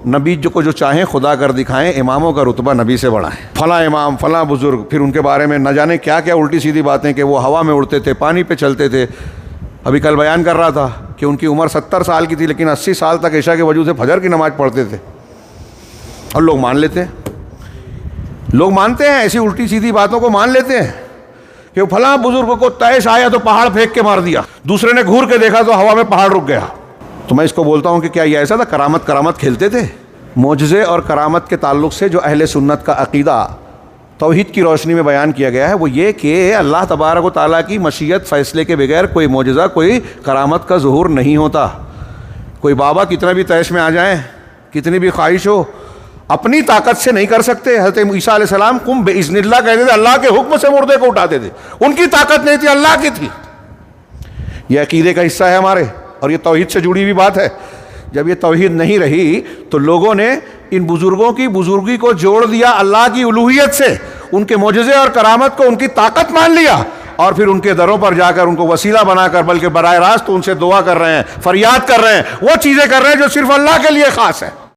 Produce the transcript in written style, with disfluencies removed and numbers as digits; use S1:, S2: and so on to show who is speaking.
S1: نبی کو جو چاہیں خدا کر دکھائیں، اماموں کا رتبہ نبی سے بڑا ہے۔ فلاں امام، فلاں بزرگ، پھر ان کے بارے میں نہ جانے کیا کیا الٹی سیدھی باتیں کہ وہ ہوا میں اڑتے تھے، پانی پہ چلتے تھے۔ ابھی کل بیان کر رہا تھا کہ ان کی عمر 70 سال کی تھی لیکن 80 سال تک عشاء کے وجود سے فجر کی نماز پڑھتے تھے، اور لوگ مان لیتے ہیں، لوگ مانتے ہیں، ایسی الٹی سیدھی باتوں کو مان لیتے ہیں کہ فلاں بزرگ کو طیش آیا تو پہاڑ پھینک کے مار دیا، دوسرے نے گھور کے دیکھا تو ہوا میں پہاڑ رک گیا۔ تو میں اس کو بولتا ہوں کہ کیا یہ ایسا تھا کرامت کھیلتے تھے؟ معجزے اور کرامت کے تعلق سے جو اہل سنت کا عقیدہ توحید کی روشنی میں بیان کیا گیا ہے وہ یہ کہ اللہ تبارک و تعالیٰ کی مشیت فیصلے کے بغیر کوئی معجزہ، کوئی کرامت کا ظہور نہیں ہوتا۔ کوئی بابا کتنا بھی طیش میں آ جائیں، کتنی بھی خواہش ہو، اپنی طاقت سے نہیں کر سکتے۔ حضرت عیسیٰ علیہ السلام قم باذن اللہ کہتے تھے، اللہ کے حکم سے مردے کو اٹھاتے تھے، ان کی طاقت نہیں تھی، اللہ کی تھی۔ یہ عقیدے کا حصہ ہے ہمارے، اور یہ توحید سے جڑی ہوئی بات ہے۔ جب یہ توحید نہیں رہی تو لوگوں نے ان بزرگوں کی بزرگی کو جوڑ دیا اللہ کی الوہیت سے، ان کے معجزے اور کرامت کو ان کی طاقت مان لیا، اور پھر ان کے دروں پر جا کر ان کو وسیلہ بنا کر بلکہ براہ راست ان سے دعا کر رہے ہیں، فریاد کر رہے ہیں، وہ چیزیں کر رہے ہیں جو صرف اللہ کے لیے خاص ہے۔